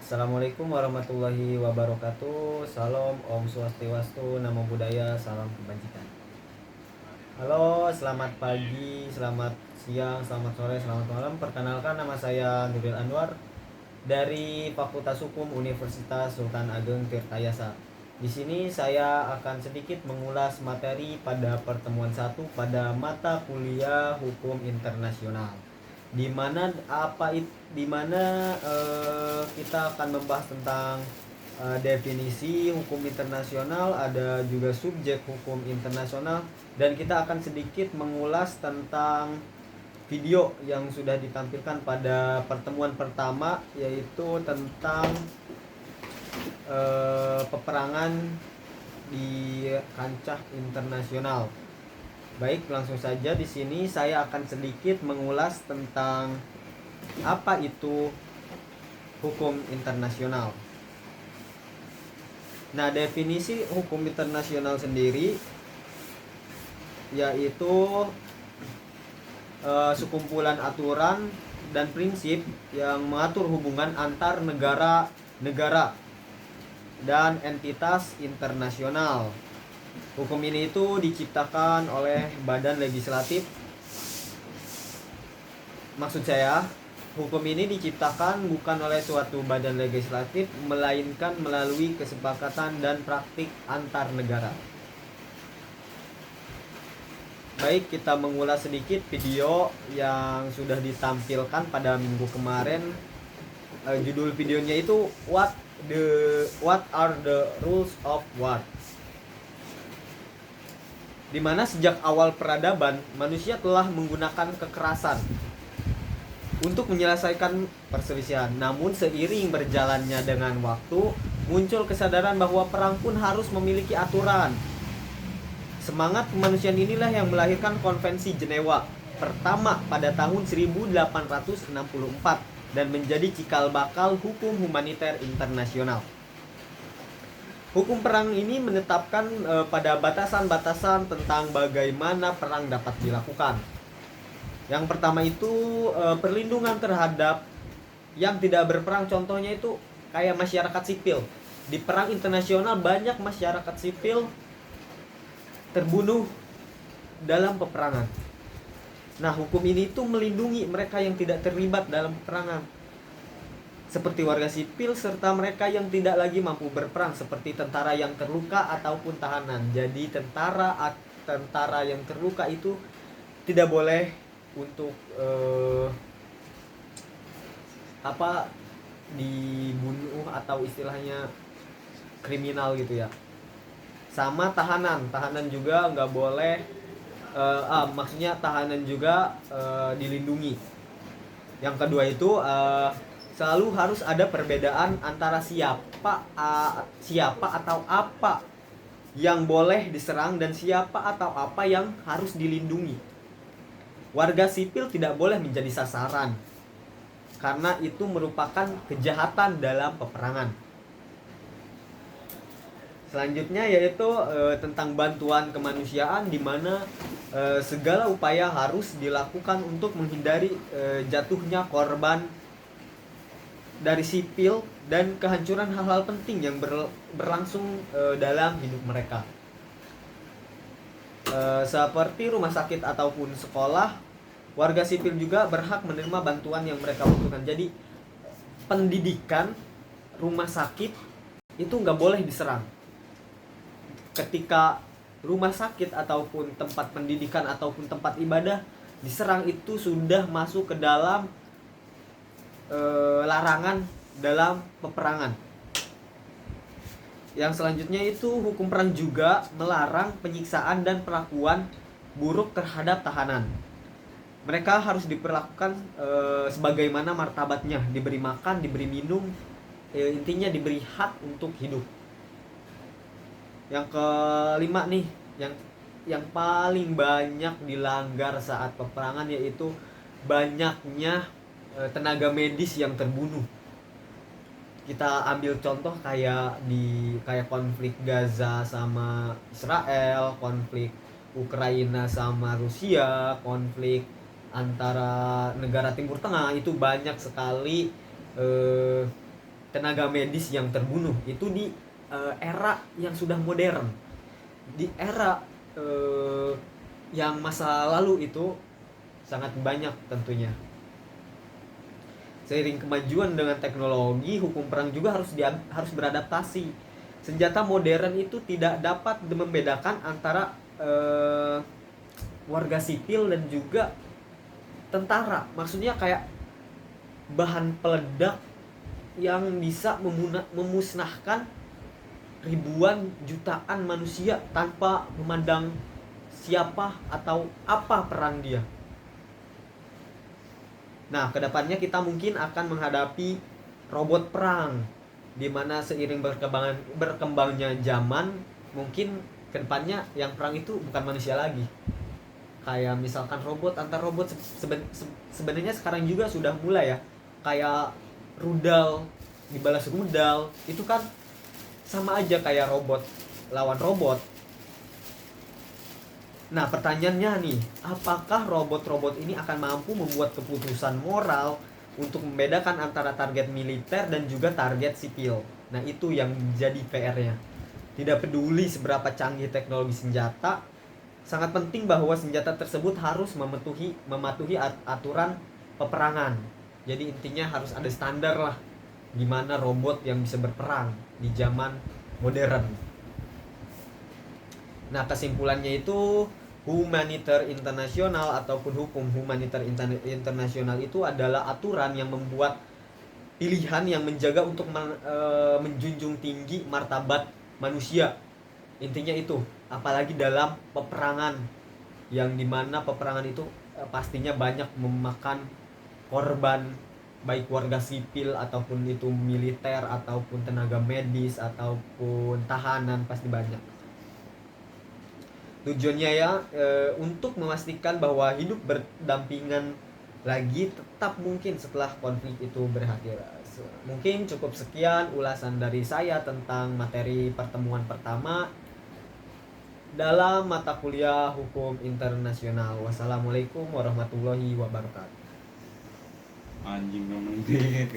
Assalamualaikum warahmatullahi wabarakatuh. Salam, Om Swastiastu, Namo Buddhaya, salam kebajikan. Halo, selamat pagi, selamat siang, selamat sore, selamat malam. Perkenalkan, nama saya Nuril Anwar dari Fakultas Hukum Universitas Sultan Ageng Tirtayasa. Di sini saya akan sedikit mengulas materi pada pertemuan 1 pada mata kuliah Hukum Internasional. Kita akan membahas tentang definisi hukum internasional, ada juga subjek hukum internasional, dan kita akan sedikit mengulas tentang video yang sudah ditampilkan pada pertemuan pertama, yaitu tentang peperangan di kancah internasional. Baik, langsung saja di sini saya akan sedikit mengulas tentang apa itu hukum internasional. Nah, definisi hukum internasional sendiri yaitu sekumpulan aturan dan prinsip yang mengatur hubungan antar negara-negara dan entitas internasional. Hukum ini itu diciptakan oleh badan legislatif. Maksud saya, hukum ini diciptakan bukan oleh suatu badan legislatif, melainkan melalui kesepakatan dan praktik antar negara. Baik, kita mengulas sedikit video yang sudah ditampilkan pada minggu kemarin. Judul videonya itu What are the rules of war? Di mana sejak awal peradaban manusia telah menggunakan kekerasan untuk menyelesaikan perselisihan. Namun seiring berjalannya dengan waktu, muncul kesadaran bahwa perang pun harus memiliki aturan. Semangat kemanusiaan inilah yang melahirkan Konvensi Jenewa pertama pada tahun 1864 dan menjadi cikal bakal hukum humaniter internasional. Hukum perang ini menetapkan pada batasan-batasan tentang bagaimana perang dapat dilakukan. Yang pertama itu perlindungan terhadap yang tidak berperang. Contohnya itu kayak masyarakat sipil. Di perang internasional banyak masyarakat sipil terbunuh dalam peperangan. Nah, hukum ini itu melindungi mereka yang tidak terlibat dalam peperangan, seperti warga sipil serta mereka yang tidak lagi mampu berperang, seperti tentara yang terluka ataupun tahanan. Jadi tentara yang terluka itu tidak boleh untuk dibunuh atau istilahnya kriminal gitu ya. Sama tahanan juga nggak boleh, maksudnya tahanan juga dilindungi. Yang kedua itu selalu harus ada perbedaan antara siapa atau apa yang boleh diserang dan siapa atau apa yang harus dilindungi. Warga sipil tidak boleh menjadi sasaran karena itu merupakan kejahatan dalam peperangan. Selanjutnya yaitu tentang bantuan kemanusiaan, di mana segala upaya harus dilakukan untuk menghindari jatuhnya korban dari sipil dan kehancuran hal-hal penting yang berlangsung dalam hidup mereka, seperti rumah sakit ataupun sekolah. Warga sipil juga berhak menerima bantuan yang mereka butuhkan. Jadi pendidikan, rumah sakit itu nggak boleh diserang. Ketika rumah sakit ataupun tempat pendidikan ataupun tempat ibadah diserang, itu sudah masuk ke dalam larangan dalam peperangan. Yang selanjutnya itu hukum perang juga melarang penyiksaan dan perlakuan buruk terhadap tahanan. Mereka harus diperlakukan sebagaimana martabatnya, diberi makan, diberi minum, intinya diberi hak untuk hidup. Yang kelima nih, yang paling banyak dilanggar saat peperangan, yaitu banyaknya tenaga medis yang terbunuh. Kita ambil contoh kayak konflik Gaza sama Israel, konflik Ukraina sama Rusia, konflik antara negara Timur Tengah, itu banyak sekali tenaga medis yang terbunuh itu di era yang sudah modern, di era yang masa lalu itu sangat banyak tentunya. Seiring kemajuan dengan teknologi, hukum perang juga harus beradaptasi. Senjata modern itu tidak dapat membedakan antara warga sipil dan juga tentara. Maksudnya kayak bahan peledak yang bisa memusnahkan ribuan jutaan manusia tanpa memandang siapa atau apa peran dia. Nah, kedepannya kita mungkin akan menghadapi robot perang, di mana seiring berkembangnya zaman, mungkin kedepannya yang perang itu bukan manusia lagi. Kayak misalkan robot antar robot, sebenarnya sekarang juga sudah mulai ya. Kayak rudal dibalas rudal, itu kan sama aja kayak robot lawan robot. Nah, pertanyaannya nih, apakah robot-robot ini akan mampu membuat keputusan moral untuk membedakan antara target militer dan juga target sipil? Nah, itu yang jadi PR-nya. Tidak peduli seberapa canggih teknologi senjata, sangat penting bahwa senjata tersebut harus mematuhi aturan peperangan. Jadi intinya harus ada standar lah gimana robot yang bisa berperang di zaman modern. Nah, kesimpulannya itu humaniter internasional ataupun hukum humaniter internasional itu adalah aturan yang membuat pilihan yang menjaga untuk menjunjung tinggi martabat manusia. Intinya itu, apalagi dalam peperangan yang dimana peperangan itu pastinya banyak memakan korban, baik warga sipil ataupun itu militer ataupun tenaga medis ataupun tahanan, pasti banyak. Tujuannya ya untuk memastikan bahwa hidup berdampingan lagi tetap mungkin setelah konflik itu berakhir. Mungkin cukup sekian ulasan dari saya tentang materi pertemuan pertama dalam mata kuliah hukum internasional. Wassalamualaikum warahmatullahi wabarakatuh. Anjing ngomong dingin.